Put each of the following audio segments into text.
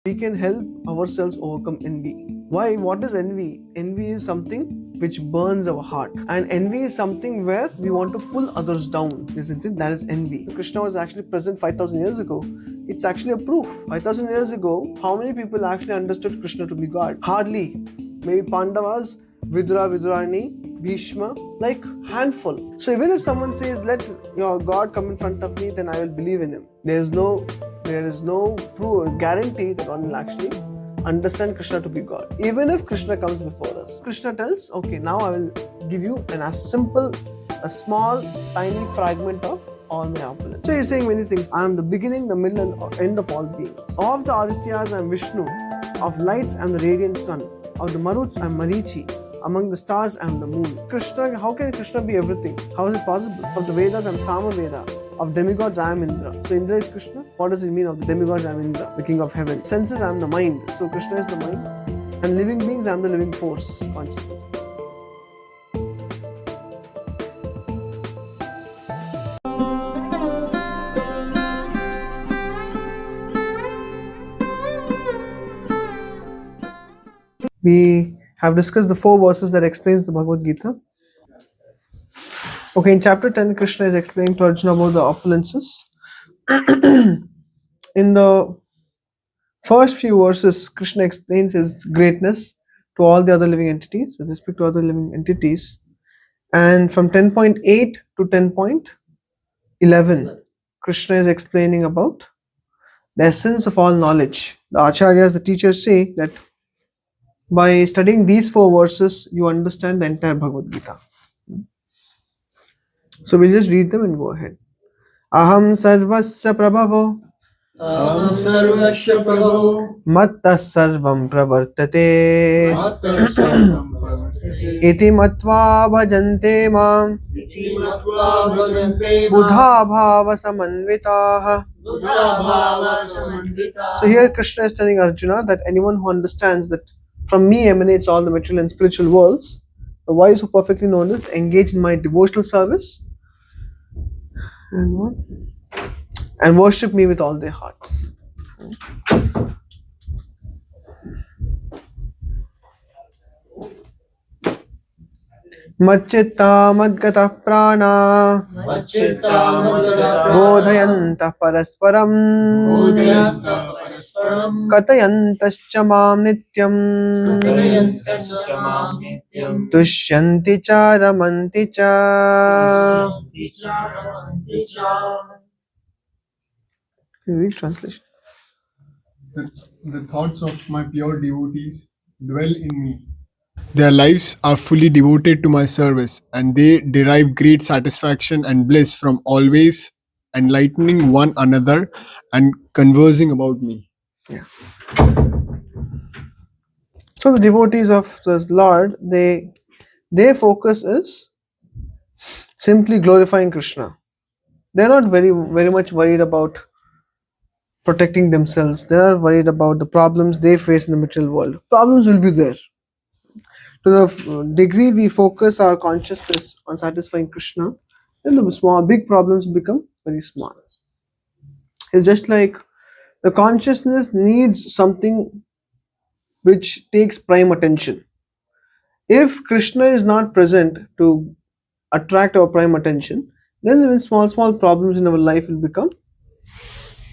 we can help ourselves overcome envy. Why? What is envy? Envy is something which burns our heart, and envy is something where we want to pull others down, isn't it? That is envy. Krishna was actually present 5,000 years ago. It's actually a proof. 5,000 years ago, how many people actually understood Krishna to be God? Hardly. Maybe Pandavas, Vidura, Vidurani, Bhishma, like handful. So even if someone says, let your God come in front of me, then I will believe in him. There is no guarantee that one will actually understand Krishna to be God. Even if Krishna comes before us, Krishna tells, okay, now I will give you a small, tiny fragment of all my opulence. So he's saying many things. I am the beginning, the middle, and end of all beings. Of the Adityas, I am Vishnu. Of lights, I am the radiant sun. Of the Maruts, I am Marichi. Among the stars, I am the moon. Krishna, how can Krishna be everything? How is it possible? Of the Vedas, I am Sama Veda. Of demigods, I am Indra. So Indra is Krishna. What does it mean? Of the demigods, I am Indra, the king of heaven. Senses, I am the mind. So Krishna is the mind. And living beings, I am the living force, consciousness. We have discussed the 4 verses that explains the Bhagavad Gita. Okay, in chapter 10, Krishna is explaining to Arjuna about the opulences. In the first few verses, Krishna explains his greatness to all the other living entities, with respect to other living entities. And from 10.8 to 10.11, Krishna is explaining about the essence of all knowledge. The acharyas, the teachers say that by studying these 4 verses, you understand the entire Bhagavad Gita. So we'll just read them and go ahead. Aham sarvasya prabhavo Aham sarvasya prabho matta sarvam pravartate matta sarvam pravartate iti matva bhajante mam iti matva bhajante buddha bhava samanvitaha. buddha bhava samandita. So here Krishna is telling Arjuna that anyone who understands that from me emanates all the material and spiritual worlds, the wise who perfectly know this, engage in my devotional service and what? And worship me with all their hearts. Macchitta madgata prana Macchitta madgata bodhayanta parasparam bodhayanta parasparam katayantascha mam nityam katayantasya mam nityam tushyanti cha ramanti cha. Shanti cha ramanti cha. Can you read translation? The thoughts of my pure devotees dwell in me. Their lives are fully devoted to my service, and they derive great satisfaction and bliss from always enlightening one another and conversing about me. Yeah. So the devotees of the Lord, their focus is simply glorifying Krishna. They're not very much worried about protecting themselves. They're not worried about the problems they face in the material world. Problems will be there. To the degree we focus our consciousness on satisfying Krishna, then the big problems become very small. It's just like the consciousness needs something which takes prime attention. If Krishna is not present to attract our prime attention, then even small problems in our life will become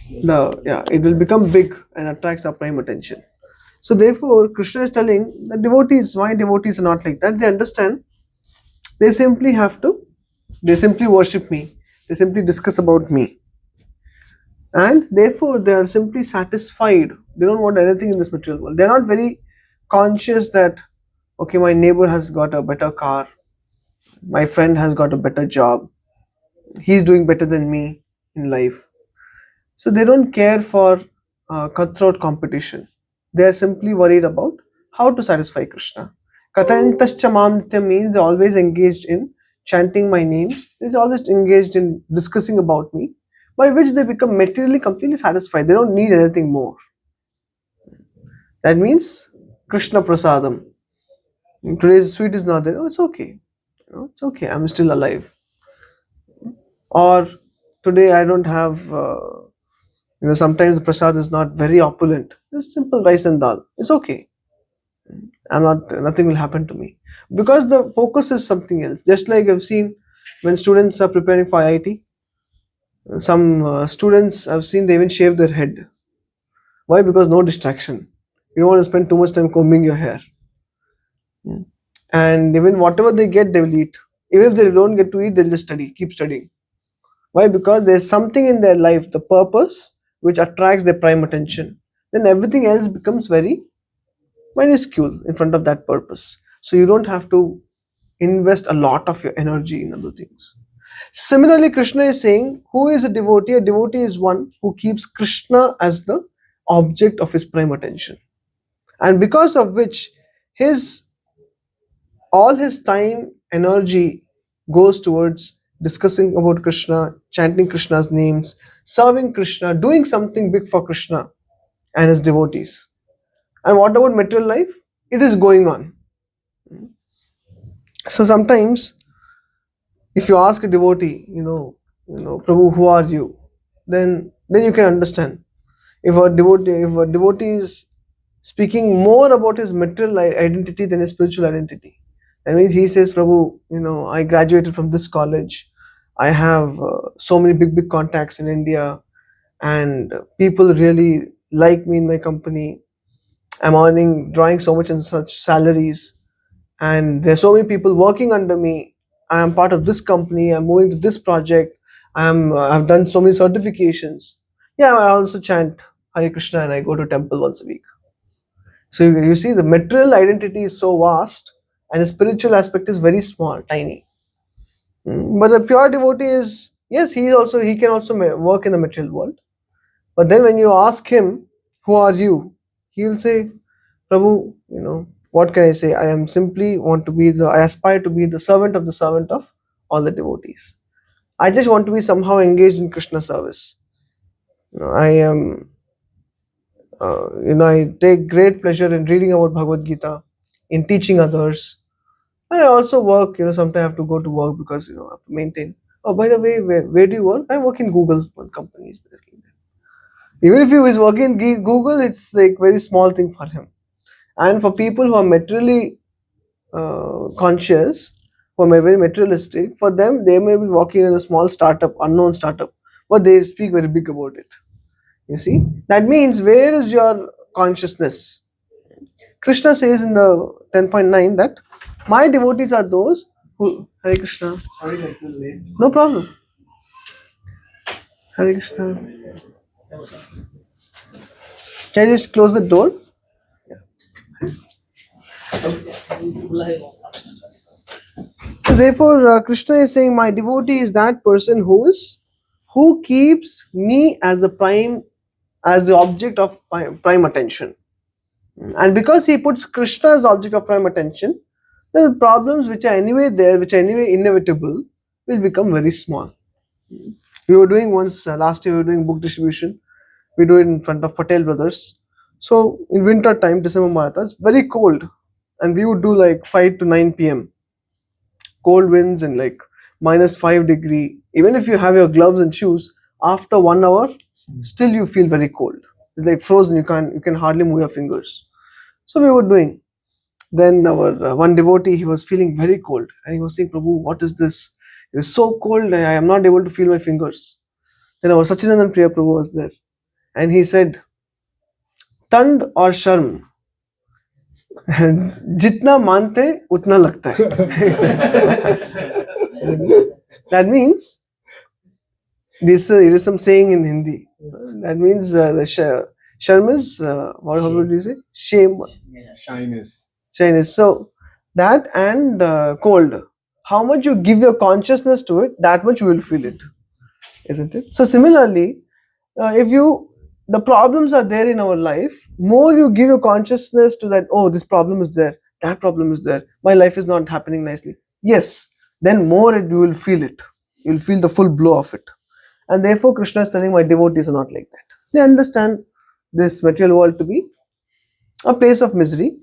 it will become big and attracts our prime attention. So therefore, Krishna is telling the devotees, my devotees are not like that. They understand. They simply worship me. They simply discuss about me. And therefore, they are simply satisfied. They don't want anything in this material world. They are not very conscious that, okay, my neighbor has got a better car. My friend has got a better job. He's doing better than me in life. So they don't care for cutthroat competition. They are simply worried about how to satisfy Krishna. Katayantascha mam nityam means they are always engaged in chanting my names. They are always engaged in discussing about me, by which they become materially completely satisfied. They don't need anything more. That means Krishna prasadam. Today's sweet is not there. Oh, it's okay. It's okay. I'm still alive. Or today I don't have Sometimes the prasad is not very opulent. It's simple rice and dal. It's okay. Nothing will happen to me. Because the focus is something else. Just like I've seen when students are preparing for IIT, some students I've seen they even shave their head. Why? Because no distraction. You don't want to spend too much time combing your hair. And even whatever they get, they will eat. Even if they don't get to eat, they'll just study, keep studying. Why? Because there's something in their life, the purpose, which attracts their prime attention. Then everything else becomes very minuscule in front of that purpose. So you don't have to invest a lot of your energy in other things. Similarly, Krishna is saying, who is a devotee? A devotee is one who keeps Krishna as the object of his prime attention. And because of which all his time, energy goes towards discussing about Krishna, chanting Krishna's names, serving Krishna, doing something big for Krishna and his devotees. And what about material life? It is going on. So sometimes, if you ask a devotee, Prabhu, who are you? Then you can understand. If a devotee is speaking more about his material identity than his spiritual identity, that means he says, Prabhu, I graduated from this college. I have so many big contacts in India, and people really like me in my company. I'm drawing so much and such salaries, and there's so many people working under me. I am part of this company. I'm moving to this project. I've done so many certifications. Yeah, I also chant Hare Krishna and I go to temple once a week. So you see, the material identity is so vast, and the spiritual aspect is very small, tiny. But the pure devotee is, yes, he can also work in the material world. But then when you ask him, who are you? He will say, Prabhu, what can I say? I aspire to be the servant of all the devotees. I just want to be somehow engaged in Krishna service. I take great pleasure in reading about Bhagavad Gita, in teaching others. And I also work, sometimes I have to go to work because, I have to maintain. Oh, by the way, where do you work? I work in Google. One company is there. Even if he is working in Google, it's like very small thing for him. And for people who are materially conscious, who are very materialistic, for them, they may be working in a small startup, unknown startup, but they speak very big about it. You see? That means, where is your consciousness? Krishna says in the 10.9 that my devotees are those who... Hare Krishna. Sorry, that was late. No problem. Hare Krishna. Can I just close the door? So therefore, Krishna is saying, my devotee is that person who keeps me as the object of prime attention. And because he puts Krishna as the object of prime attention, the problems which are anyway there, which are anyway inevitable, will become very small. We were doing last year we were doing book distribution. We do it in front of Patel brothers. So in winter time, December Maratha, it's very cold. And we would do like 5 to 9 p.m. Cold winds and like -5 degree. Even if you have your gloves and shoes, after 1 hour, still you feel very cold. It's like frozen. You can hardly move your fingers. So we were doing. Then our one devotee, he was feeling very cold, and he was saying, Prabhu, what is this? It is so cold, I am not able to feel my fingers. Then our Sachinandan Priya Prabhu was there, and he said, Tand or Sharm, jitna mante utna lagta hai. That means, it is some saying in Hindi. That means the Sharm is, what would you say? Shame. Shyness. So that and cold, how much you give your consciousness to it, that much you will feel it, isn't it? So similarly, the problems are there in our life, more you give your consciousness to that, oh, this problem is there, that problem is there, my life is not happening nicely. Yes, then more you will feel it. You will feel the full blow of it. And therefore Krishna is telling, my devotees are not like that. They understand this material world to be a place of misery,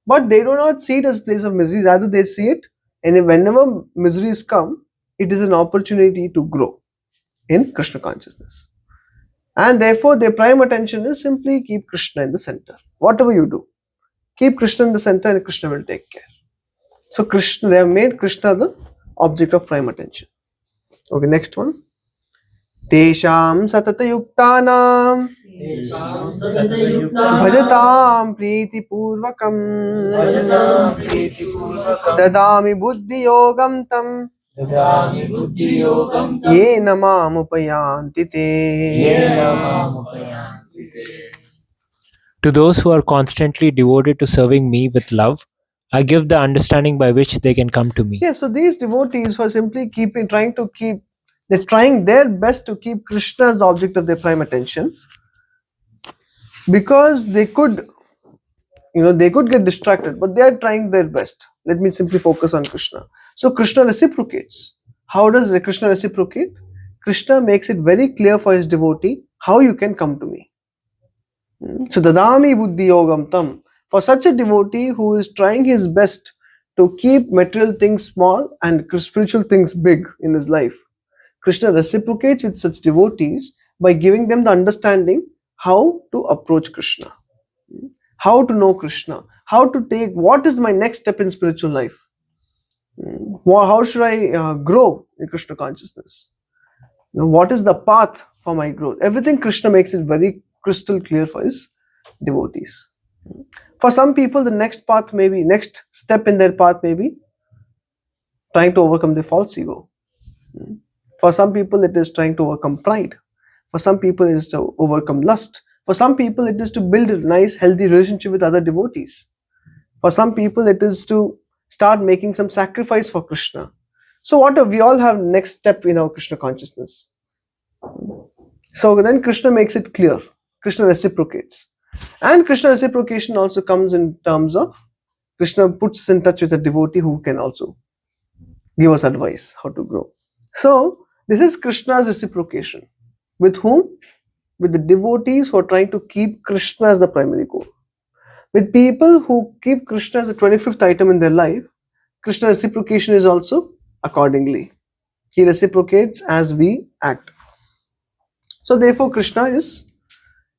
but they do not see it as a place of misery. Rather, they see it, and whenever miseries come, it is an opportunity to grow in Krishna consciousness. And therefore their prime attention is simply keep Krishna in the center. Whatever you do, keep Krishna in the center and Krishna will take care. So Krishna, they have made Krishna the object of prime attention. Okay, next one. Tesham satatayuktanam Tesam satatayuktanam bhajatam priti purvakam Bhajatam pritipurvakam dadami buddhi yogam tam Dadami buddhi yogam tam yena mam upayanti te. Yena mamupayanti te. To those who are constantly devoted to serving me with love, I give the understanding by which they can come to me. Yeah, so these devotees were simply they're trying their best to keep Krishna as the object of their prime attention, because they could get distracted, but they are trying their best. Let me simply focus on Krishna. So Krishna reciprocates. How does Krishna reciprocate? Krishna makes it very clear for his devotee how you can come to me. So dadami buddhi yogam tam. For such a devotee who is trying his best to keep material things small and spiritual things big in his life, Krishna reciprocates with such devotees by giving them the understanding how to approach Krishna, how to know Krishna, how to take what is my next step in spiritual life, how should I grow in Krishna consciousness, what is the path for my growth. Everything Krishna makes it very crystal clear for his devotees. For some people, the next step in their path may be trying to overcome their false ego. For some people, it is trying to overcome pride. For some people, it is to overcome lust. For some people, it is to build a nice, healthy relationship with other devotees. For some people, it is to start making some sacrifice for Krishna. So we all have next step in our Krishna consciousness. So then Krishna makes it clear. Krishna reciprocates. And Krishna reciprocation also comes in terms of Krishna puts us in touch with a devotee who can also give us advice how to grow. So this is Krishna's reciprocation. With whom? With the devotees who are trying to keep Krishna as the primary goal. With people who keep Krishna as the 25th item in their life, Krishna reciprocation is also accordingly. He reciprocates as we act. So therefore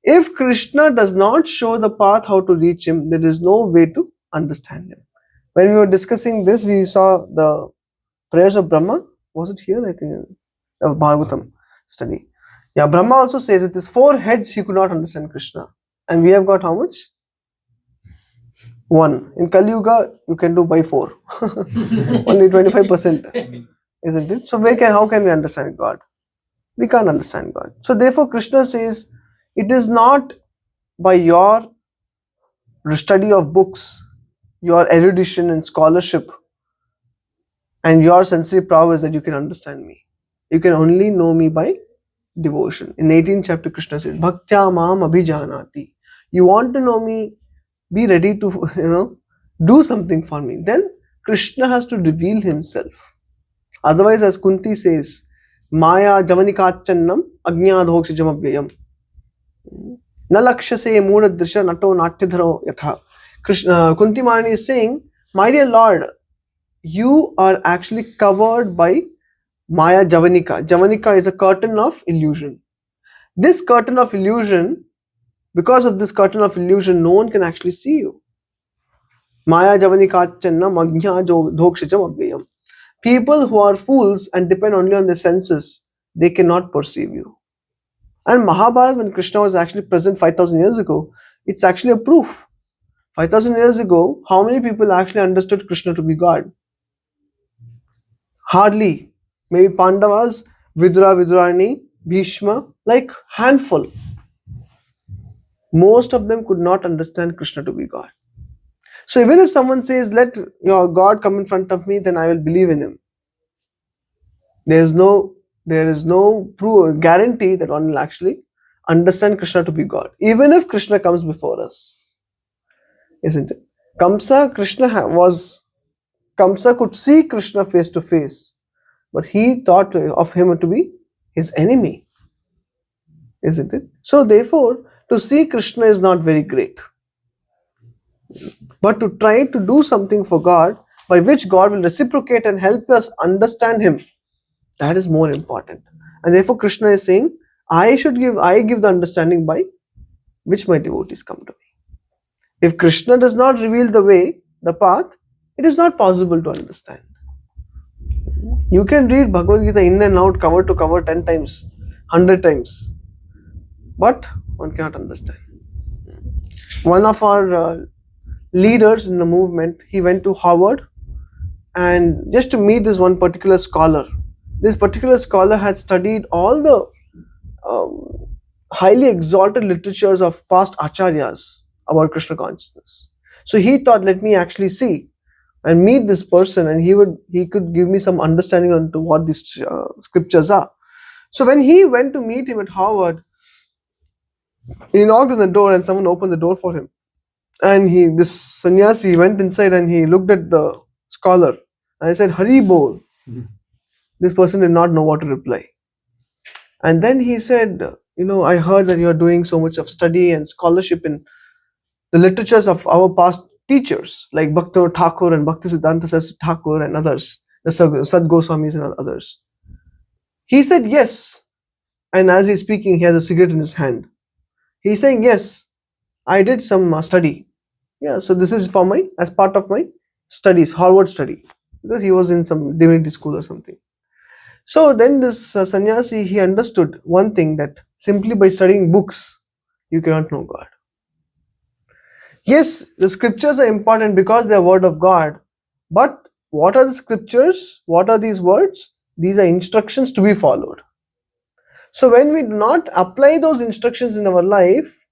if Krishna does not show the path how to reach him, there is no way to understand him. When we were discussing this, we saw the prayers of Brahma. Was it here? I think Bhagavatam study. Yeah, Brahma also says with his 4 heads he could not understand Krishna. And we have got how much? 1. In Kali Yuga, you can do by 4. Only 25%. Isn't it? So how can we understand God? We can't understand God. So therefore Krishna says, it is not by your study of books, your erudition and scholarship, and your sensory prowess that you can understand me. You can only know me by devotion. In 18th chapter, Krishna says, Bhaktya mam abhijanati. You want to know me, be ready to do something for me. Then Krishna has to reveal himself. Otherwise, as Kunti says, Maya javanikachannam ajnadhokshijam avyayam. Na lakshase moodadrisha nato natyadharo yatha. Kunti Maharani is saying, my dear Lord, you are actually covered by Maya Javanika. Javanika is a curtain of illusion. This curtain of illusion, because of this curtain of illusion, no one can actually see you. Maya Javanikachanna Magnya Dhokshijam Abhyayam. People who are fools and depend only on their senses, they cannot perceive you. And Mahabharata, when Krishna was actually present 5,000 years ago, it's actually a proof. 5,000 years ago, how many people actually understood Krishna to be God? Hardly. Maybe Pandavas, Vidura, Vidurani, Bhishma, like handful. Most of them could not understand Krishna to be God. So even if someone says, let your God come in front of me, then I will believe in him. There is no guarantee that one will actually understand Krishna to be God. Even if Krishna comes before us. Isn't it? Kamsa could see Krishna face to face. But he thought of him to be his enemy. Isn't it? So therefore, to see Krishna is not very great. But to try to do something for God, by which God will reciprocate and help us understand him, that is more important. And therefore Krishna is saying, I give the understanding by which my devotees come to me. If Krishna does not reveal the way, the path, it is not possible to understand. You can read Bhagavad Gita in and out, cover to cover 10 times, 100 times, but one cannot understand. One of our leaders in the movement, he went to Harvard and just to meet this one particular scholar. This particular scholar had studied all the highly exalted literatures of past acharyas about Krishna consciousness. So he thought, let me actually see and meet this person, and he could give me some understanding onto what these scriptures are. So when he went to meet him at Harvard, he knocked on the door and someone opened the door for him. And this sannyasi went inside and he looked at the scholar and I said, Hari Bol. This person did not know what to reply. And then he said, I heard that you are doing so much of study and scholarship in the literatures of our past teachers like Bhakti Thakur and Bhakti Siddhanta Saraswati Thakur and others, the Sad Goswamis and others. He said yes. And as he's speaking, he has a cigarette in his hand. He's saying, yes, I did some study. Yeah, so this is as part of my studies, Harvard study, because he was in some divinity school or something. So then this sannyasi, he understood one thing, that simply by studying books, you cannot know God. Yes, the scriptures are important because they are word of God. But what are the scriptures? What are these words? These are instructions to be followed. So when we do not apply those instructions in our life,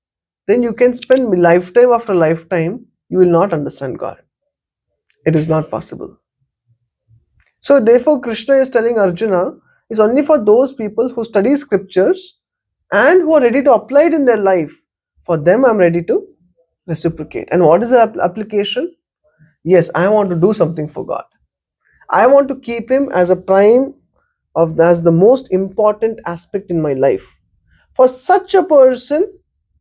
then you can spend lifetime after lifetime, you will not understand God. It is not possible. So therefore Krishna is telling Arjuna, it's only for those people who study scriptures and who are ready to apply it in their life. For them I am ready to reciprocate. And what is the application? Yes, I want to do something for God. I want to keep Him as a prime as the most important aspect in my life. For such a person,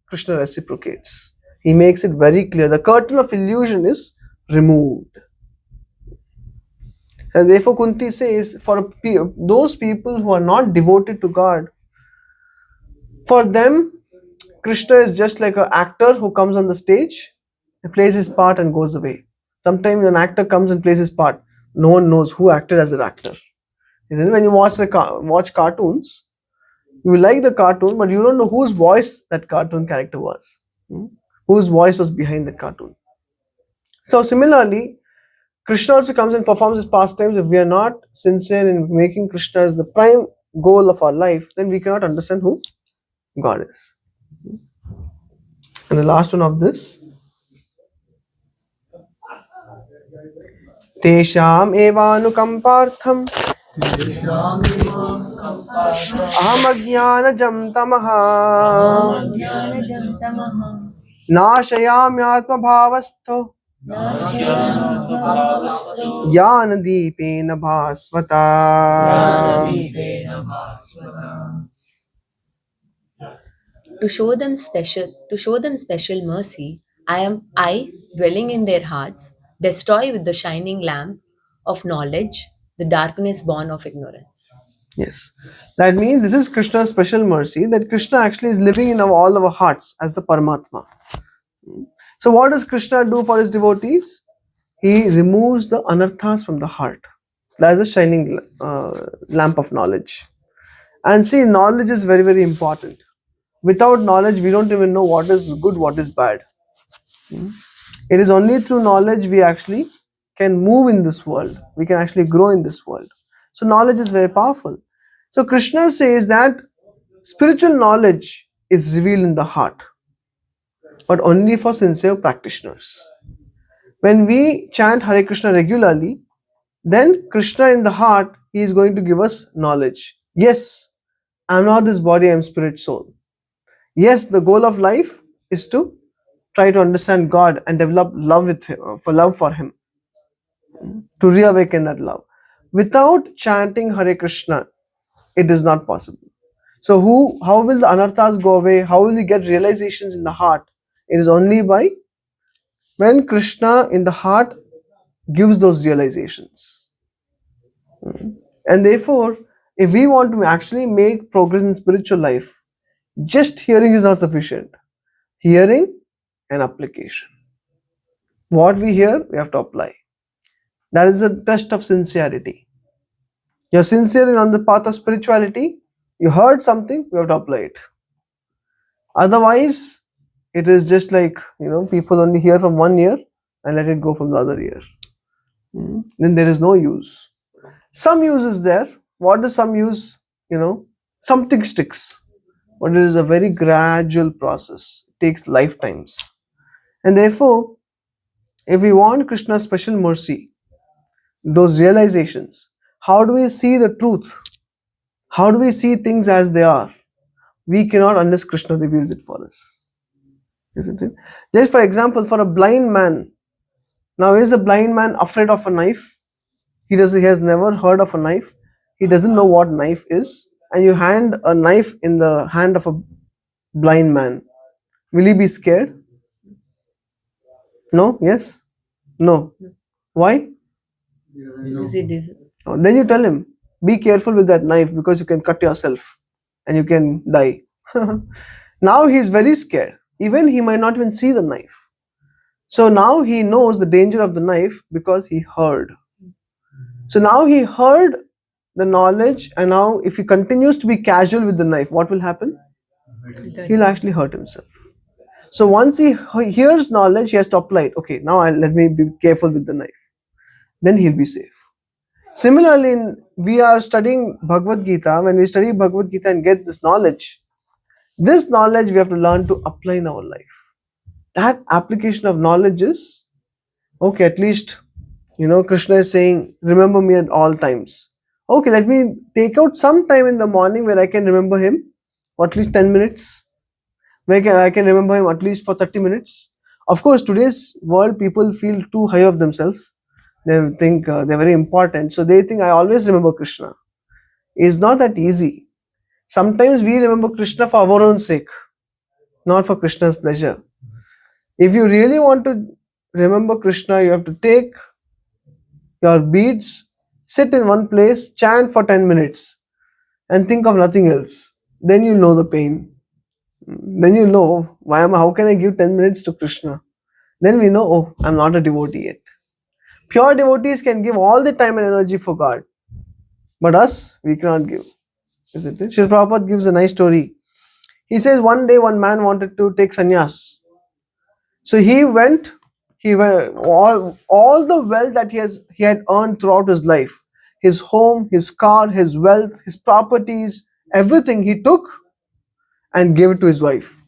Krishna reciprocates. He makes it very clear. The curtain of illusion is removed. And therefore Kunti says, for those people who are not devoted to God, for them, Krishna is just like an actor who comes on the stage, he plays his part and goes away. Sometimes an actor comes and plays his part. No one knows who acted as an actor. When you watch cartoons, you like the cartoon, but you don't know whose voice that cartoon character was. Whose voice was behind that cartoon. So similarly, Krishna also comes and performs his pastimes. If we are not sincere in making Krishna as the prime goal of our life, then we cannot understand who God is. And the last one of this. Tesham evanukampartham aham ajnanajam tamaha nashayamyatma bhavastho jnanadipena bhasvata. To show them special mercy, I, dwelling in their hearts, destroy with the shining lamp of knowledge the darkness born of ignorance. Yes, that means this is Krishna's special mercy, that Krishna actually is living in all our hearts as the Paramatma. So what does Krishna do for his devotees? He removes the anarthas from the heart. That is the shining lamp of knowledge. And see, knowledge is very, very important. Without knowledge, we don't even know what is good, what is bad. It is only through knowledge we actually can move in this world. We can actually grow in this world. So knowledge is very powerful. So Krishna says that spiritual knowledge is revealed in the heart, but only for sincere practitioners. When we chant Hare Krishna regularly, then Krishna in the heart, he is going to give us knowledge. Yes, I am not this body, I am spirit soul. Yes, the goal of life is to try to understand God and develop love for Him, to reawaken that love. Without chanting Hare Krishna, it is not possible. So how will the anarthas go away? How will we get realizations in the heart? It is only by when Krishna in the heart gives those realizations. And therefore, if we want to actually make progress in spiritual life, Just hearing is not sufficient. Hearing and application. What we hear, we have to apply. That is a test of sincerity. You're sincere on the path of spirituality, you heard something, you have to apply it. Otherwise, it is just like, people only hear from one ear and let it go from the other ear. Then there is no use. Some use is there. What is some use? Something sticks. But it is a very gradual process. It takes lifetimes. And therefore, if we want Krishna's special mercy, those realizations, how do we see the truth? How do we see things as they are? We cannot unless Krishna reveals it for us. Isn't it? Just for example, for a blind man, now is the blind man afraid of a knife? He has never heard of a knife. He doesn't know what knife is. And you hand a knife in the hand of a blind man. Will he be scared? No? Yes? No. Why? Because it is. Then you tell him, be careful with that knife because you can cut yourself and you can die. Now he is very scared. Even he might not even see the knife. So now he knows the danger of the knife because he heard. So now he heard the knowledge, and now if he continues to be casual with the knife, what will happen? He'll actually hurt himself. So once he hears knowledge, he has to apply it. Okay, now let me be careful with the knife. Then he'll be safe. Similarly, we are studying Bhagavad Gita. When we study Bhagavad Gita and get this knowledge we have to learn to apply in our life. That application of knowledge is, okay, at least, Krishna is saying, remember me at all times. Okay, let me take out some time in the morning where I can remember him for at least 10 minutes. Where I can remember him at least for 30 minutes. Of course, today's world, people feel too high of themselves. They think they're very important. So they think, I always remember Krishna. It's not that easy. Sometimes we remember Krishna for our own sake, not for Krishna's pleasure. If you really want to remember Krishna, you have to take your beads, sit in one place, chant for 10 minutes and think of nothing else. Then you know the pain. Then you know, how can I give 10 minutes to Krishna? Then we know, oh, I'm not a devotee yet. Pure devotees can give all the time and energy for God. But us, we cannot give. Isn't it? Srila Prabhupada gives a nice story. He says one day one man wanted to take sannyas. So he went all the wealth that he had earned throughout his life, his home, his car, his wealth, his properties, everything he took and gave it to his wife.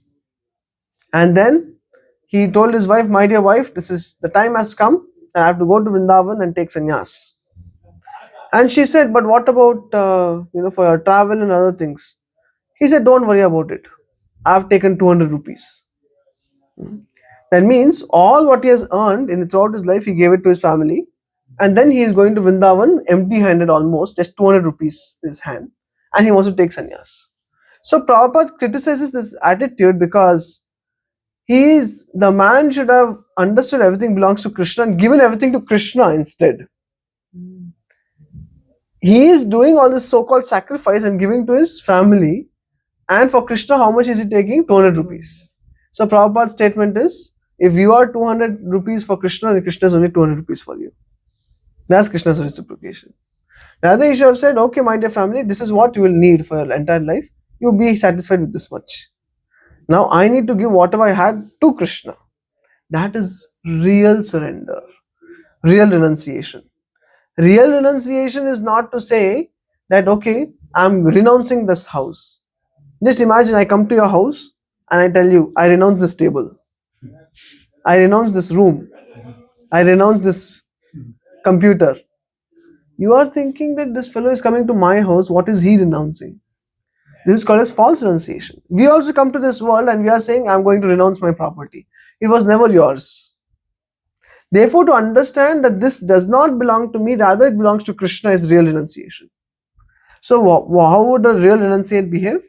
And then he told his wife, my dear wife, the time has come and I have to go to Vrindavan and take sannyas. And she said, but what about, for your travel and other things? He said, don't worry about it. I have taken 200 rupees. That means all what he has earned throughout his life, he gave it to his family. And then he is going to Vrindavan empty-handed almost, just 200 rupees in his hand. And he wants to take sannyas. So Prabhupada criticizes this attitude because the man should have understood everything belongs to Krishna and given everything to Krishna instead. He is doing all this so-called sacrifice and giving to his family. And for Krishna, how much is he taking? 200 rupees. So Prabhupada's statement is, if you are 200 rupees for Krishna, then Krishna is only 200 rupees for you. That's Krishna's reciprocation. Rather, he should have said, okay, my dear family, this is what you will need for your entire life. You'll be satisfied with this much. Now I need to give whatever I had to Krishna. That is real surrender, real renunciation. Real renunciation is not to say that, okay, I'm renouncing this house. Just imagine I come to your house and I tell you, I renounce this table. I renounce this room. I renounce this computer. You are thinking that this fellow is coming to my house. What is he renouncing? This is called as false renunciation. We also come to this world and we are saying, I'm going to renounce my property. It was never yours. Therefore, to understand that this does not belong to me, rather it belongs to Krishna, is real renunciation. So how would a real renunciate behave?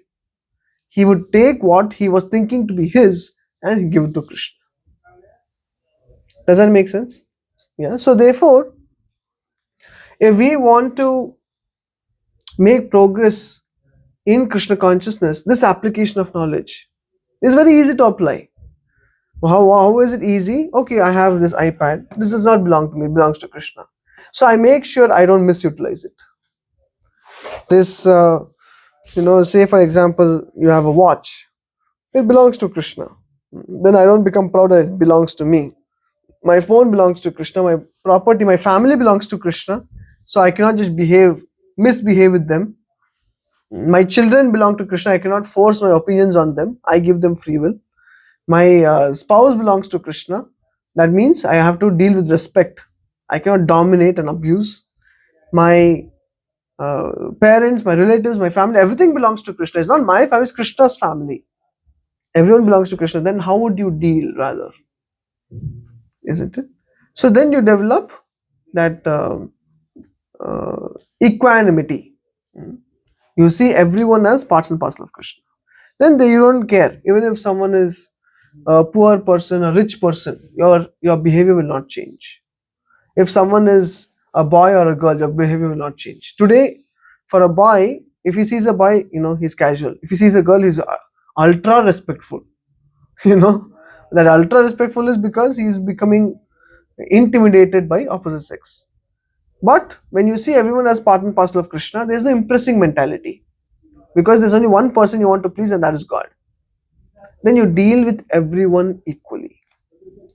He would take what he was thinking to be his and give it to Krishna. Does that make sense? Yeah. So therefore, if we want to make progress in Krishna consciousness, this application of knowledge is very easy to apply. How is it easy? Okay, I have this iPad. This does not belong to me, it belongs to Krishna. So I make sure I don't misutilize it. This, say for example, you have a watch. It belongs to Krishna. Then I don't become proud that it belongs to me. My phone belongs to Krishna. My property, my family belongs to Krishna. So I cannot just misbehave with them. My children belong to Krishna. I cannot force my opinions on them. I give them free will. My spouse belongs to Krishna. That means I have to deal with respect. I cannot dominate and abuse. My parents, my relatives, my family, everything belongs to Krishna. It's not my family, it's Krishna's family. Everyone belongs to Krishna. Then how would you deal rather? Isn't it? So then you develop that equanimity. You see everyone as parts and parcel of Krishna. Then you don't care. Even if someone is a poor person, a rich person, your behavior will not change. If someone is a boy or a girl, your behavior will not change. Today, for a boy, if he sees a boy, he's casual. If he sees a girl, he's ultra respectful. That ultra respectful is because he's becoming intimidated by opposite sex. But when you see everyone as part and parcel of Krishna, there's no impressing mentality. Because there's only one person you want to please, and that is God. Then you deal with everyone equally.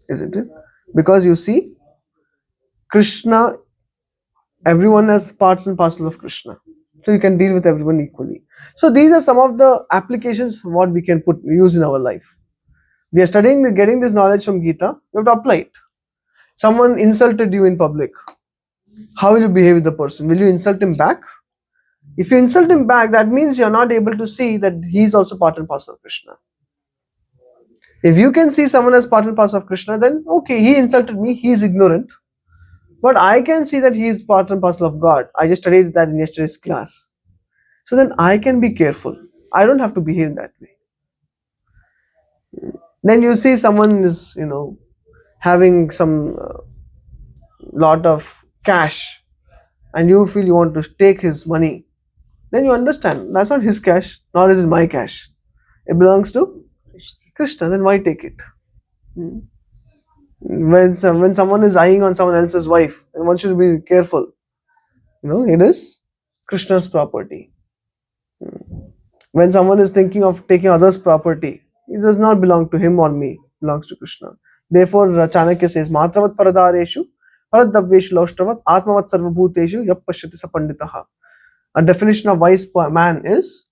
Isn't it? Because you see Krishna, everyone as parts and parcel of Krishna. So you can deal with everyone equally. So these are some of the applications what we can use in our life. We are getting this knowledge from Gita, you have to apply it. Someone insulted you in public. How will you behave with the person? Will you insult him back? If you insult him back, that means you are not able to see that he is also part and parcel of Krishna. If you can see someone as part and parcel of Krishna, then okay, he insulted me, he is ignorant. But I can see that he is part and parcel of God. I just studied that in yesterday's class. So then I can be careful. I don't have to behave that way. Then you see someone is, having some lot of cash and you feel you want to take his money. Then you understand that's not his cash, nor is it my cash. It belongs to Krishna. Then why take it? When someone is eyeing on someone else's wife, then one should be careful. It is Krishna's property. When someone is thinking of taking others' property, it does not belong to him or me, it belongs to Krishna. Therefore, Chanakya says, Matravat paradareshu, paradavveshu laushtavat, atmavat sarvabhuteshu, yap pashyati sapanditaha. A definition of wise man is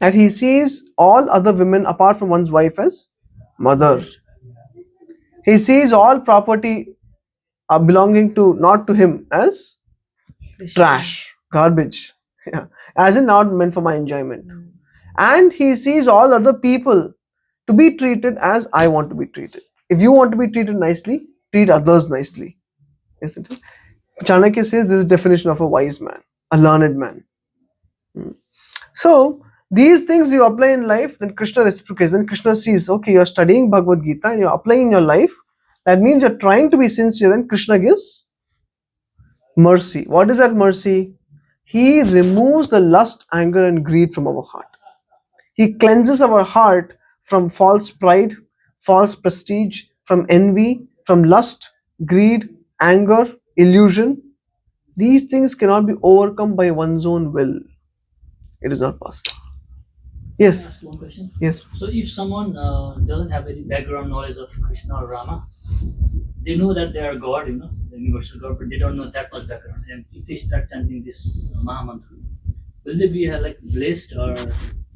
that he sees all other women apart from one's wife as mother. He sees all property belonging to not to him as trash, garbage, as in not meant for my enjoyment. And he sees all other people to be treated as I want to be treated. If you want to be treated nicely, treat others nicely. Isn't it? Chanakya says this is definition of a wise man, a learned man. So these things you apply in life, then Krishna reciprocates. Then Krishna sees, okay, you're studying Bhagavad Gita and you're applying in your life. That means you're trying to be sincere. Then Krishna gives mercy. What is that mercy? He removes the lust, anger and greed from our heart. He cleanses our heart from false pride, false prestige, from envy, from lust, greed, anger, illusion. These things cannot be overcome by one's own will. It is not possible. Yes. Ask one question. Yes. So if someone doesn't have any background knowledge of Krishna or Rama, they know that they are God, the universal God, but they don't know that much background. And if they start chanting this Mahamantra, will they be blessed, or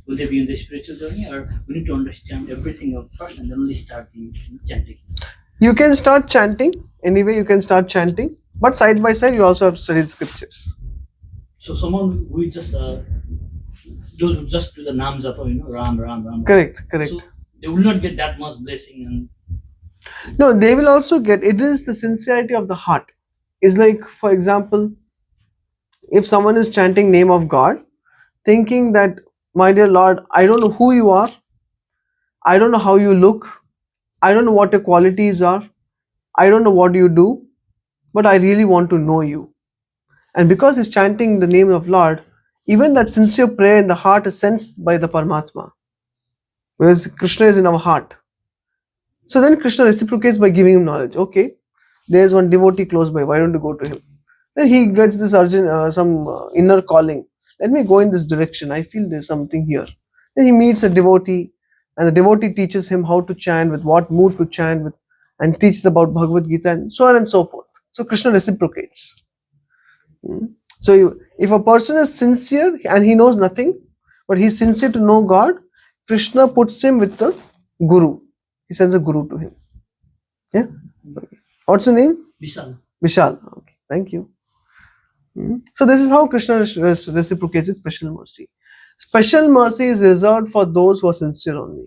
will they be in the spiritual journey, or we need to understand everything up first and then only start the chanting? You can start chanting. Anyway, you can start chanting. But side by side, you also have to study the scriptures. So someone who just those who just do the Nam Japa, Ram. Correct. So they will not get that much blessing. And No, they will also get, it is the sincerity of the heart. It's like, for example, if someone is chanting name of God, thinking that, my dear Lord, I don't know who you are, I don't know how you look, I don't know what your qualities are, I don't know what you do, but I really want to know you. And because he's chanting the name of Lord, even that sincere prayer in the heart is sensed by the Paramatma, whereas Krishna is in our heart. So then Krishna reciprocates by giving him knowledge. Okay, there's one devotee close by, why don't you go to him? Then he gets this some inner calling. Let me go in this direction. I feel there's something here. Then he meets a devotee, and the devotee teaches him how to chant, with what mood to chant with, and teaches about Bhagavad Gita, and so on and so forth. So Krishna reciprocates. So if a person is sincere and he knows nothing, but he's sincere to know God, Krishna puts him with the Guru. He sends a Guru to him. Yeah. What's the name? Vishal. Vishal. Okay. Thank you. So this is how Krishna reciprocates with special mercy. Special mercy is reserved for those who are sincere only,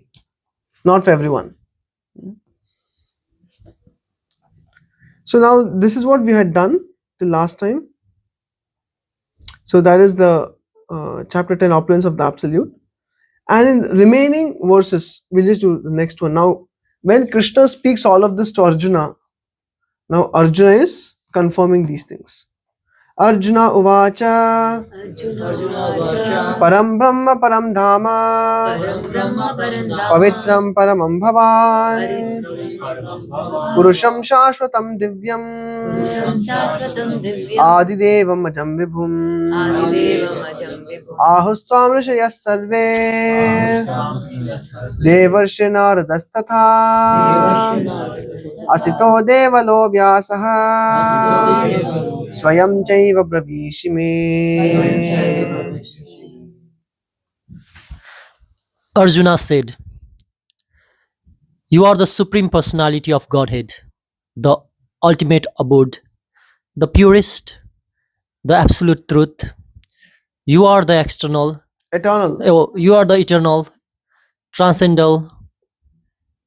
not for everyone. So now this is what we had done till last time. So that is the chapter 10, opulence of the absolute. And in remaining verses, we'll just do the next one. Now, when Krishna speaks all of this to Arjuna, now Arjuna is confirming these things. Arjuna uvacha param brahma param dhama pavitram paramam bhavan purusham shashvatam divyam adidevam ajam vibhum ahustam rishayas sarve devarshe naradastatha asito devalo vyasaha Swayam chaiva pravishime. Arjuna said, "You are the Supreme Personality of Godhead, the ultimate abode, the purest, the absolute truth. You are the eternal, you are the eternal, transcendental,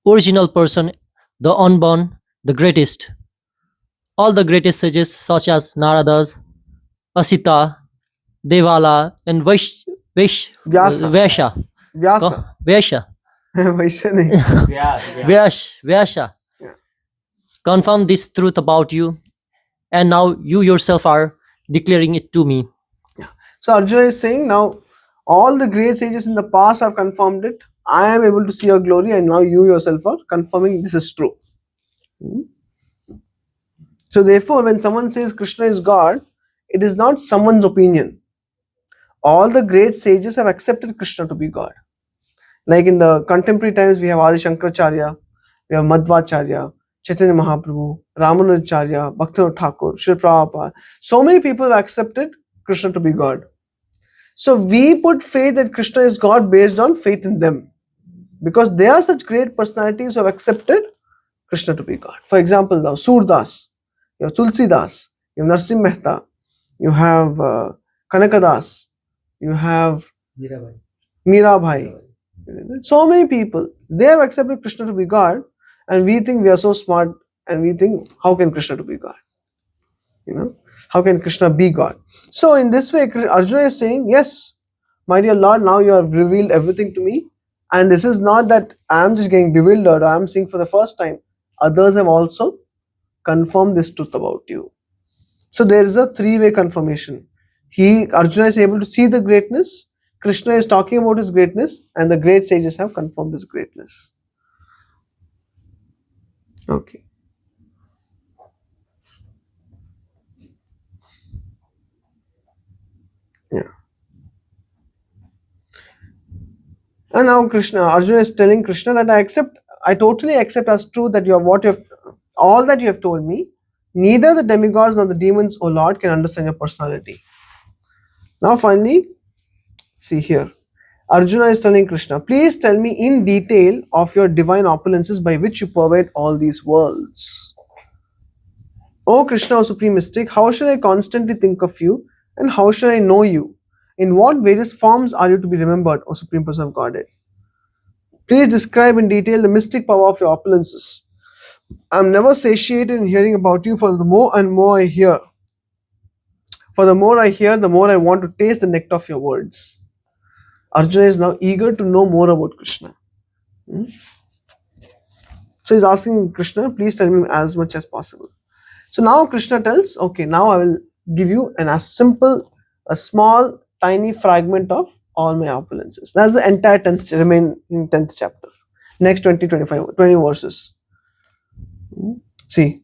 original person, the unborn, the greatest. All the greatest sages such as Naradas, Asita, Devala, and Vyasa. Vyasa. Vyasa confirm this truth about you, and now you yourself are declaring it to me." So Arjuna is saying, now all the great sages in the past have confirmed it. I am able to see your glory, and now you yourself are confirming this is true. So therefore, when someone says Krishna is God, it is not someone's opinion. All the great sages have accepted Krishna to be God. Like in the contemporary times, we have Adi Shankaracharya, we have Madhvacharya, Chaitanya Mahaprabhu, Ramanujacharya, Bhaktivinoda Thakur, Srila Prabhupada. So many people have accepted Krishna to be God. So we put faith that Krishna is God based on faith in them, because they are such great personalities who have accepted Krishna to be God. For example, now Surdas, you have Tulsi Das, you have Narsim Mehta, you have Kanakadas, you have Mirabai. So many people, they have accepted Krishna to be God, and we think we are so smart, and we think, how can Krishna to be God? How can Krishna be God? So in this way, Arjuna is saying, yes, my dear Lord, now you have revealed everything to me, and this is not that I am just getting bewildered, I am seeing for the first time. Others have also confirmed this truth about you. So there is a three-way confirmation. Arjuna is able to see the greatness, Krishna is talking about his greatness, and the great sages have confirmed his greatness. Okay. Yeah. And now Arjuna is telling Krishna that I totally accept as true that all that you have told me. Neither the demigods nor the demons, O Lord, can understand your personality. Now finally, see here. Arjuna is telling Krishna, please tell me in detail of your divine opulences by which you pervade all these worlds. O Krishna, O Supreme Mystic, how shall I constantly think of you, and how shall I know you? In what various forms are you to be remembered, O Supreme Person of Godhead? Please describe in detail the mystic power of your opulences. I am never satiated in hearing about you, for the more and more I hear. For the more I hear, the more I want to taste the nectar of your words. Arjuna is now eager to know more about Krishna. So he's asking Krishna, please tell me as much as possible. So now Krishna tells, okay, now I will give you a small tiny fragment of all my opulences. That's the entire 10th, remain in 10th chapter. Next 20 verses. See.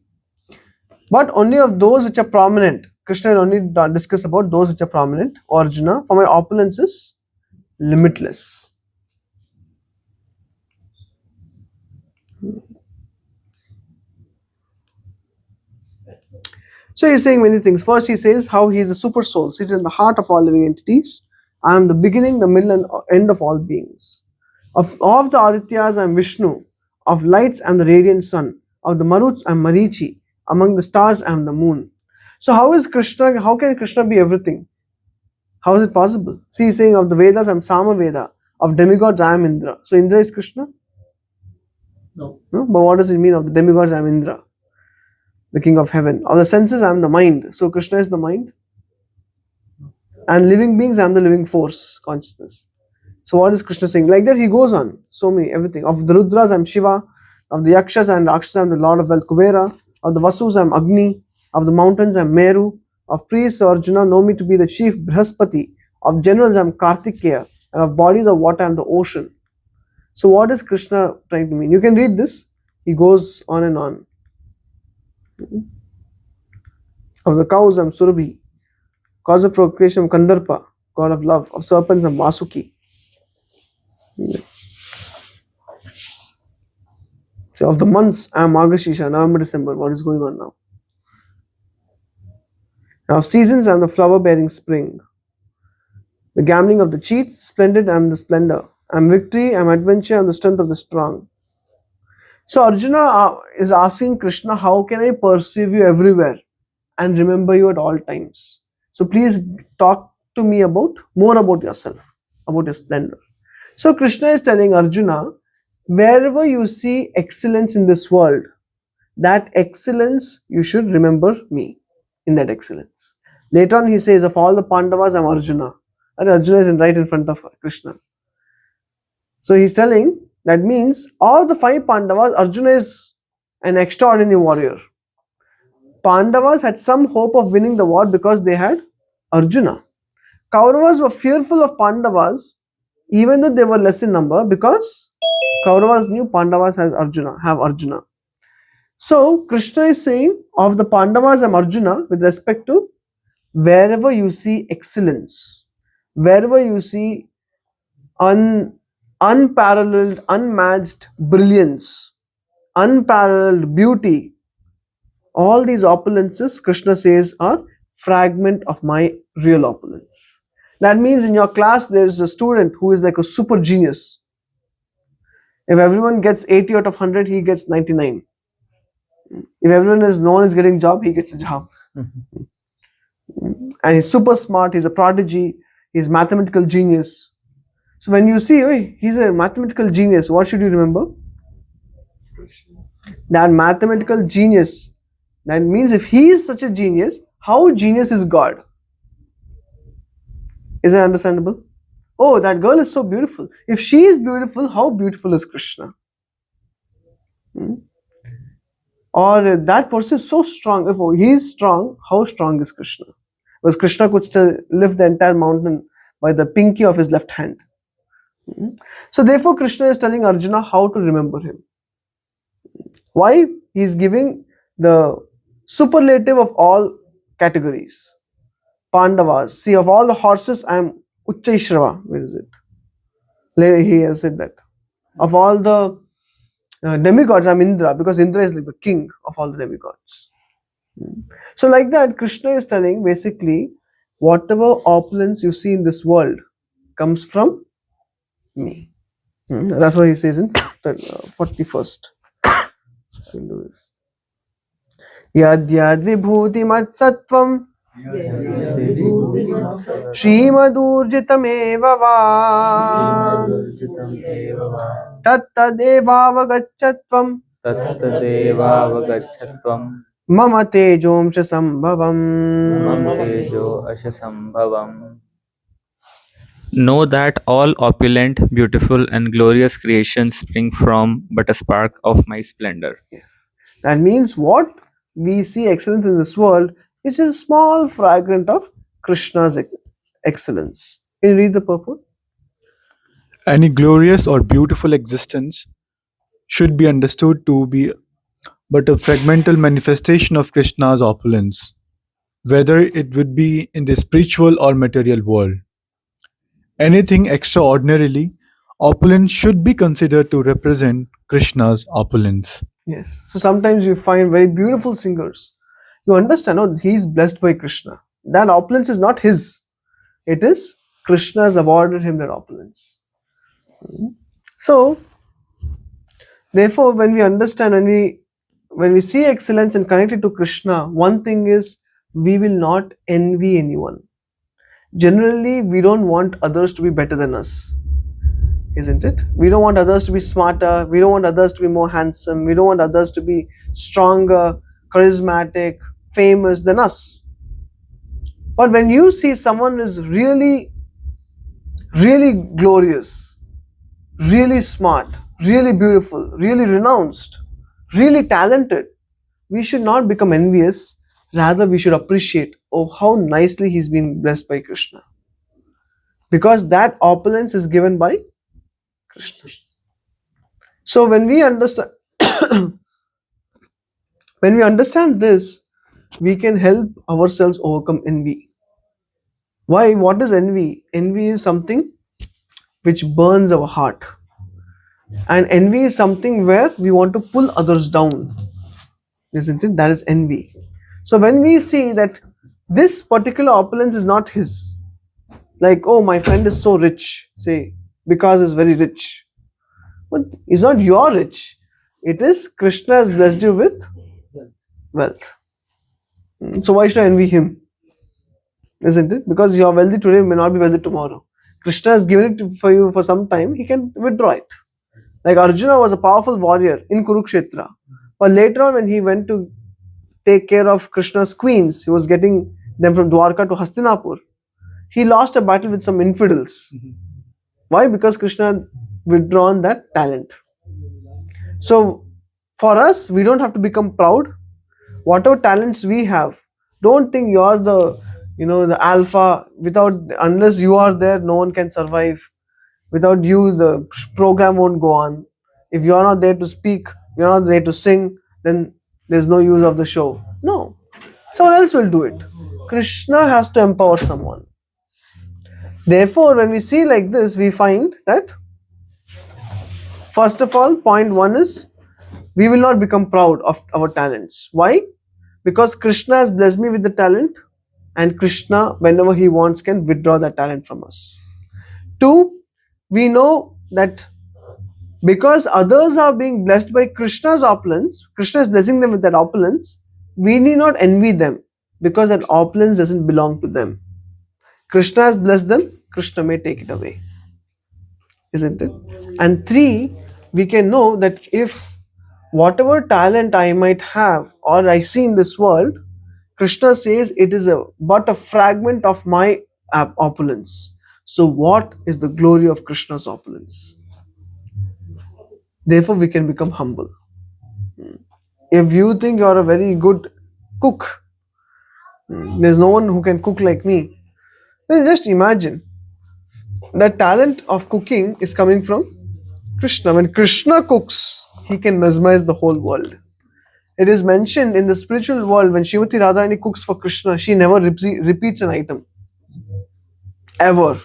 But only of those which are prominent. Krishna will only discuss about those which are prominent. Or Arjuna, for my opulence is limitless. So he's saying many things. First he says how he is the super soul seated in the heart of all living entities. I am the beginning, the middle and end of all beings. Of the Adityas I am Vishnu. Of lights I am the radiant sun. Of the Maruts I am Marichi. Among the stars I am the moon. So how can Krishna be everything? How is it possible? See, he's saying of the Vedas I am Sama Veda. Of demigods I am Indra. So Indra is Krishna? No. No? But what does it mean? Of the demigods I am Indra, the king of heaven. Of the senses I am the mind. So Krishna is the mind. And living beings I am the living force, consciousness. So what is Krishna saying? Like that he goes on. So many, everything. Of the Rudras I am Shiva. Of the Yakshas and Rakshasas I am the Lord of Wealth Kuvera. Of the Vasus I am Agni. Of the mountains I am Meru. Of priests Arjuna know me to be the chief Brihaspati. Of generals I am Kartikeya. And of bodies of water I am the ocean. So what is Krishna trying to mean? You can read this. He goes on and on. Of the cows I am Surabhi. Cause of procreation I am Kandarpa. God of love. Of serpents I am Vasuki. So of the months I am Margashisha, November, December. What is going on now? Now of seasons I am the flower bearing spring. The gambling of the cheats, splendid I am the splendor. I am victory, I am adventure, I am the strength of the strong. So Arjuna is asking Krishna, how can I perceive you everywhere and remember you at all times? So please talk to me more about yourself, about your splendor. So Krishna is telling Arjuna, wherever you see excellence in this world, that excellence you should remember me in that excellence. Later on he says, of all the Pandavas I am Arjuna. And Arjuna is right in front of Krishna. So he's telling, that means all the 5 Pandavas, Arjuna is an extraordinary warrior. Pandavas had some hope of winning the war because they had Arjuna. Kauravas were fearful of Pandavas even though they were less in number because Kauravas knew Pandavas have Arjuna. So Krishna is saying, of the Pandavas I am Arjuna with respect to wherever you see excellence, wherever you see unparalleled, unmatched brilliance, unparalleled beauty, all these opulences, Krishna says, are fragment of my real opulence. That means in your class there is a student who is like a super genius. If everyone gets 80 out of 100, he gets 99. If everyone is known as getting job, he gets a job. And he's super smart, he's a prodigy, he's mathematical genius. So when you see, oh, he's a mathematical genius, what should you remember? That mathematical genius. That means if he is such a genius, how genius is God? Is that understandable? Oh, that girl is so beautiful. If she is beautiful, how beautiful is Krishna? Or that person is so strong. If he is strong, how strong is Krishna? Because Krishna could still lift the entire mountain by the pinky of his left hand. So therefore Krishna is telling Arjuna how to remember him. Why? He is giving the superlative of all categories. Pandavas. See, of all the horses, I am Uchchaishrava. Where is it? Later he has said that. Of all the demigods, I am Indra, because Indra is like the king of all the demigods. So like that, Krishna is telling basically, whatever opulence you see in this world comes from me. That's what he says in 41st. Yad yad vibhuti mat sattvam Srimadurjitam eva va Tattadevavagachatvam Tattadevavagachatvam Mama tejomsha sambhavam. Mam tejo asasambhavam. Know that all opulent, beautiful, and glorious creations spring from but a spark of my splendor. Yes. That means what we see excellence in this world is just a small fragment of Krishna's excellence. Can you read the purport? Any glorious or beautiful existence should be understood to be but a fragmental manifestation of Krishna's opulence, whether it would be in the spiritual or material world. Anything extraordinarily opulent should be considered to represent Krishna's opulence. Yes. So sometimes you find very beautiful singers. You understand, oh, he's blessed by Krishna. That opulence is not his. It is Krishna has awarded him that opulence. So, therefore, when we understand, when we see excellence and connect it to Krishna, one thing is we will not envy anyone. Generally, we don't want others to be better than us, isn't it? We don't want others to be smarter. We don't want others to be more handsome. We don't want others to be stronger, charismatic, famous than us. But when you see someone is really, really glorious, really smart, really beautiful, really renounced, really talented, we should not become envious. Rather, we should appreciate, oh, how nicely he's been blessed by Krishna. Because that opulence is given by Krishna. So when we understand when we understand this, we can help ourselves overcome envy. Why? What is envy? Envy is something which burns our heart. And envy is something where we want to pull others down. Isn't it? That is envy. So when we see that this particular opulence is not his, like, oh, my friend is so rich, say, because he's very rich. But it's not your rich. It is Krishna has blessed you with wealth. So why should I envy him? Isn't it? Because you are wealthy today, may not be wealthy tomorrow. Krishna has given it for you for some time, he can withdraw it. Like Arjuna was a powerful warrior in Kurukshetra. But later on, when he went to take care of Krishna's queens, he was getting them from Dwarka to Hastinapur, he lost a battle with some infidels. Why? Because Krishna had withdrawn that talent. So for us, we don't have to become proud. Whatever talents we have, don't think you're the alpha. Unless you are there, no one can survive. Without you, the program won't go on. If you're not there to speak, you're not there to sing, then there's no use of the show. No, someone else will do it. Krishna has to empower someone. Therefore, when we see like this, we find that first of all, point one is we will not become proud of our talents. Why? Because Krishna has blessed me with the talent, and Krishna, whenever he wants, can withdraw that talent from us. Two, we know that because others are being blessed by Krishna's opulence, Krishna is blessing them with that opulence, we need not envy them because that opulence doesn't belong to them. Krishna has blessed them, Krishna may take it away. Isn't it? And three, we can know that if whatever talent I might have or I see in this world, Krishna says it is but a fragment of my opulence. So what is the glory of Krishna's opulence? Therefore, we can become humble. If you think you are a very good cook, there's no one who can cook like me, then just imagine the talent of cooking is coming from Krishna. When Krishna cooks, he can mesmerize the whole world. It is mentioned in the spiritual world when Srimati Radharani cooks for Krishna, she never repeats an item. Ever.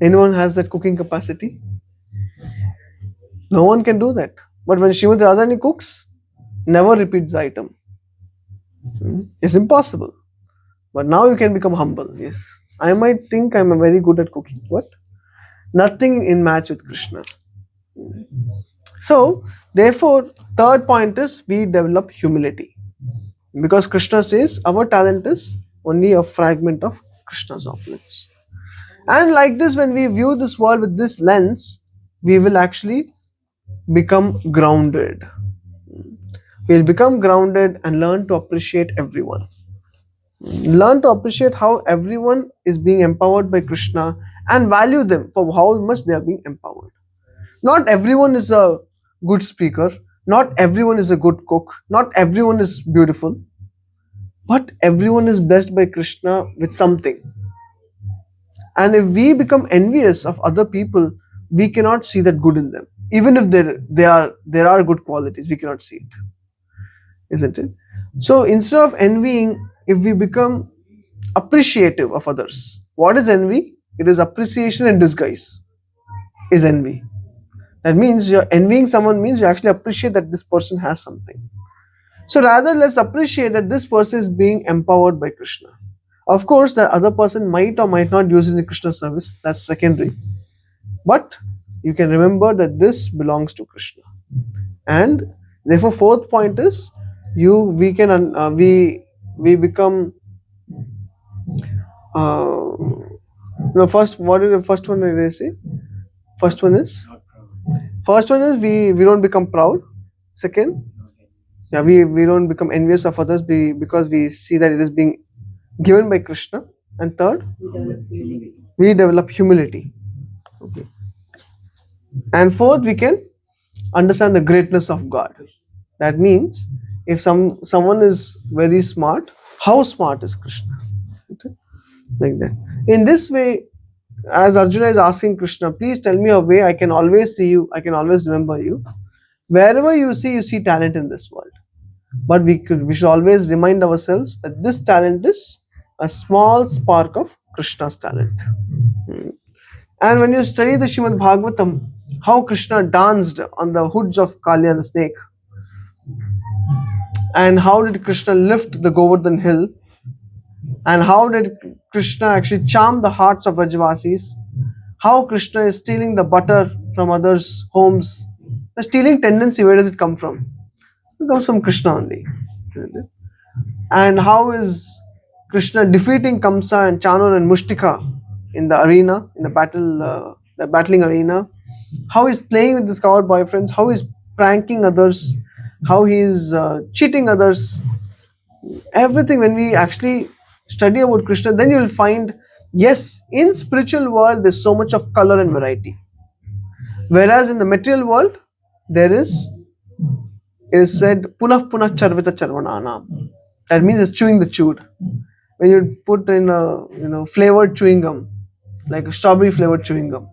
Anyone has that cooking capacity? No one can do that. But when Srimati Radharani cooks, never repeats the item. It's impossible. But now you can become humble. Yes. I might think I'm very good at cooking, but nothing in match with Krishna. So, therefore, third point is we develop humility. Because Krishna says our talent is only a fragment of Krishna's opulence. And like this, when we view this world with this lens, we will actually become grounded. We'll become grounded and learn to appreciate everyone. Learn to appreciate how everyone is being empowered by Krishna and value them for how much they are being empowered. Not everyone is a good speaker, not everyone is a good cook, not everyone is beautiful, but everyone is blessed by Krishna with something. And if we become envious of other people, we cannot see that good in them. Even if there are good qualities, we cannot see it, isn't it? So instead of envying, if we become appreciative of others. What is envy? It is appreciation in disguise, is envy. That means you're envying someone means you actually appreciate that this person has something. So rather, let's appreciate that this person is being empowered by Krishna. Of course, that other person might or might not use it in the Krishna service, that's secondary. But you can remember that this belongs to Krishna. And therefore, fourth point is we become first, what is the first one I say? First one is we don't become proud. Second, we don't become envious of others because we see that it is being given by Krishna. And third, we develop humility. Okay. And fourth, we can understand the greatness of God. That means if someone is very smart, how smart is Krishna? Like that. In this way, as Arjuna is asking Krishna, please tell me a way I can always see you, I can always remember you. Wherever you see talent in this world. But we should always remind ourselves that this talent is a small spark of Krishna's talent. And when you study the Srimad Bhagavatam, how Krishna danced on the hoods of Kalya the snake, and how did Krishna lift the Govardhan hill, and how did Krishna actually charm the hearts of Rajvasis, how Krishna is stealing the butter from others' homes. The stealing tendency, where does it come from? It comes from Krishna only. And how is Krishna defeating Kamsa and Chanur and Mushtika in the arena, in the battling arena? How he's playing with his coward boyfriends, how he's pranking others, how he is cheating others. Everything, when we actually study about Krishna, then you will find, yes, in spiritual world there's so much of color and variety. Whereas in the material world, it is said, punah punah charvita charvananam. That means it's chewing the chewed. When you put in a flavored chewing gum, like a strawberry flavored chewing gum,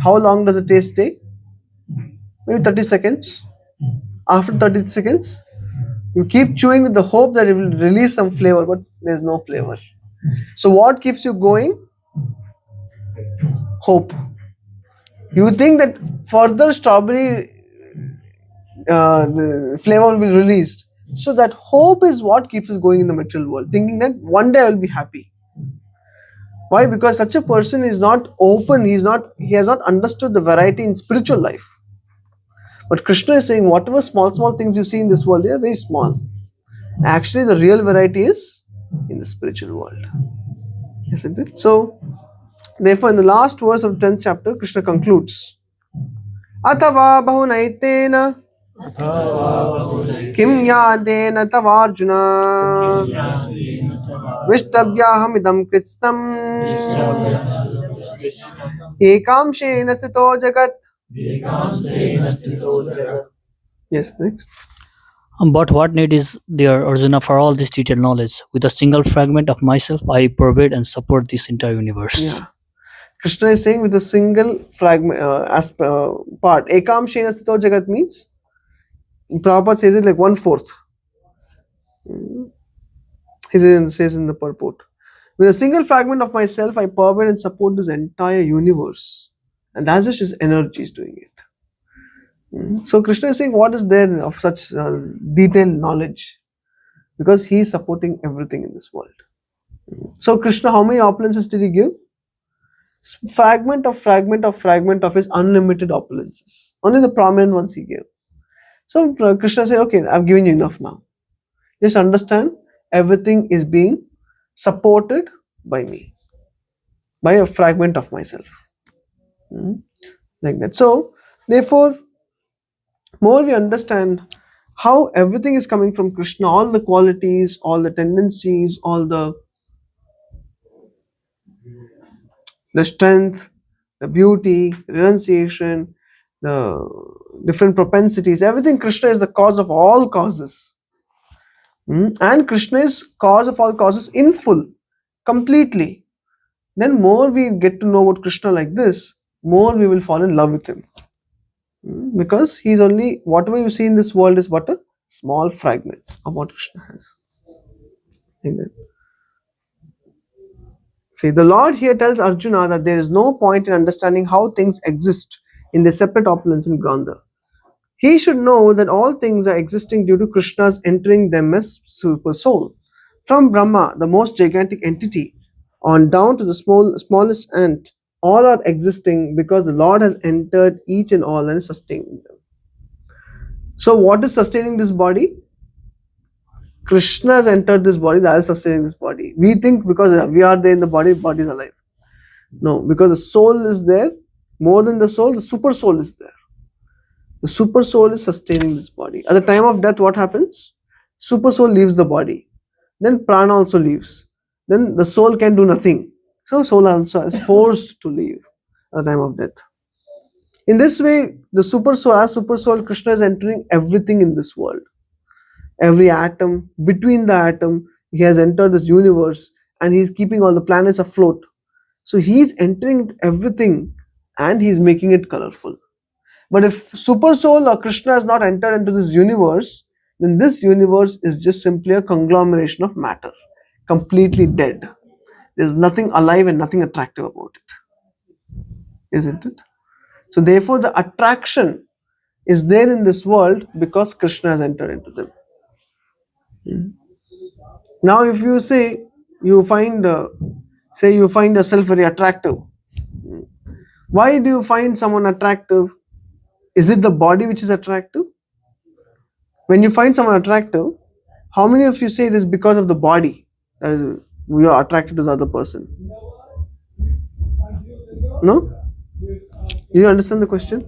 how long does the taste stay? Maybe 30 seconds. After 30 seconds, you keep chewing with the hope that it will release some flavor, but there's no flavor. So what keeps you going? Hope. You think that further strawberry the flavor will be released. So that hope is what keeps us going in the material world, thinking that one day I will be happy. Why? Because such a person is not open, he has not understood the variety in spiritual life. But Krishna is saying, whatever small things you see in this world, they are very small. Actually, the real variety is in the spiritual world. Isn't it? So, therefore, in the last verse of the 10th chapter, Krishna concludes, Atava bahunaitena kim yadena tavarjuna vishtabhyaham idam kritstam ekamshena sthito jagat. Yes, next. But what need is there, Arjuna, for all this detailed knowledge? With a single fragment of myself, I pervade and support this entire universe. Yeah. Krishna is saying with a single fragment part. Ekam shena sthito jagat means, Prabhupada says it like 1/4. He says in the purport. With a single fragment of myself, I pervade and support this entire universe. And as such, his energy is doing it. So Krishna is saying, what is there of such detailed knowledge? Because he is supporting everything in this world. So Krishna, how many opulences did he give? Fragment of his unlimited opulences. Only the prominent ones he gave. So Krishna said, okay, I've given you enough now. Just understand, everything is being supported by me, by a fragment of myself. Like that. So, therefore, more we understand how everything is coming from Krishna, all the qualities, all the tendencies, all the strength, the beauty, renunciation, the different propensities, everything. Krishna is the cause of all causes. And Krishna is cause of all causes in full, completely. then more we get to know about Krishna like this, more we will fall in love with him. Because he's only, whatever you see in this world is but a small fragment of what Krishna has. Amen. See, the Lord here tells Arjuna that there is no point in understanding how things exist in their separate opulence and grandeur. He should know that all things are existing due to Krishna's entering them as super soul. From Brahma, the most gigantic entity, on down to the smallest ant, all are existing because the Lord has entered each and all and is sustaining them. So what is sustaining this body? Krishna has entered this body, that is sustaining this body. We think because we are there in the body is alive. No, because the soul is there. More than the soul, the super soul is there. The super soul is sustaining this body. At the time of death, what happens? Super soul leaves the body. Then prana also leaves. Then the soul can do nothing. So soul also is forced to leave at the time of death. In this way, the super soul, as super soul, Krishna is entering everything in this world. Every atom, between the atom, he has entered this universe and he is keeping all the planets afloat. So he is entering everything and he is making it colorful. But if super soul or Krishna has not entered into this universe, then this universe is just simply a conglomeration of matter, completely dead. There's nothing alive and nothing attractive about it. Isn't it? So therefore the attraction is there in this world because Krishna has entered into them. Now if you say you find yourself very attractive, why do you find someone attractive? Is it the body which is attractive? When you find someone attractive, how many of you say it is because of the body that is we are attracted to the other person? No? You understand the question?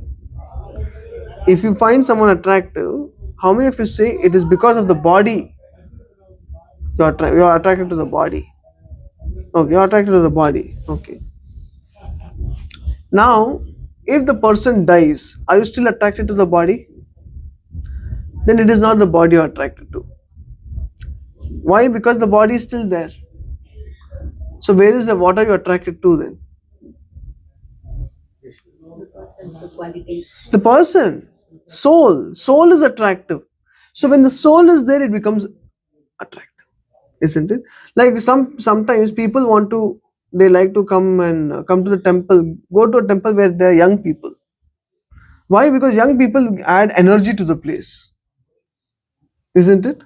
If you find someone attractive, how many of you say it is because of the body? You are attracted to the body. Okay, you are attracted to the body. Okay. Now, if the person dies, are you still attracted to the body? Then it is not the body you are attracted to. Why? Because the body is still there. So what are you attracted to then? The qualities. The person. Soul. Soul is attractive. So when the soul is there, it becomes attractive. Isn't it? Like sometimes people they like to come to the temple, go to a temple where there are young people. Why? Because young people add energy to the place. Isn't it?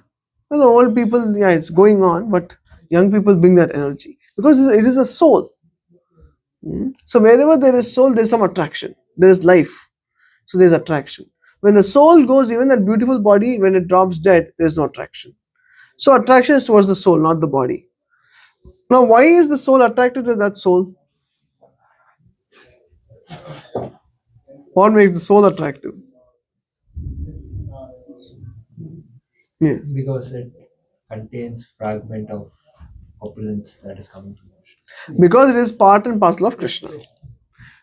Well, the old people, yeah, it's going on, but young people bring that energy because it is a soul. So wherever there is soul, there is some attraction. There is life. So there is attraction. When the soul goes, even that beautiful body, when it drops dead, there is no attraction. So attraction is towards the soul, not the body. Now, why is the soul attracted to that soul? What makes the soul attractive? Yes. Because it contains fragment of opulence that is coming from Krishna. Because it is part and parcel of Krishna.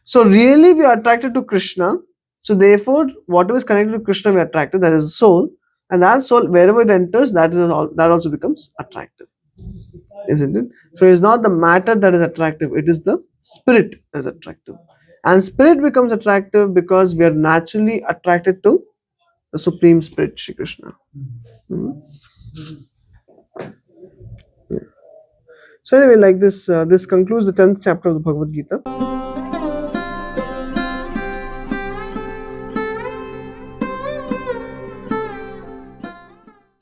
So really we are attracted to Krishna. So therefore, whatever is connected to Krishna we are attracted, that is the soul. And that soul, wherever it enters, that also becomes attractive. Isn't it? So it is not the matter that is attractive, it is the spirit that is attractive. And spirit becomes attractive because we are naturally attracted to the Supreme Spirit, Shri Krishna. So anyway, like this, this concludes the 10th chapter of the Bhagavad Gita.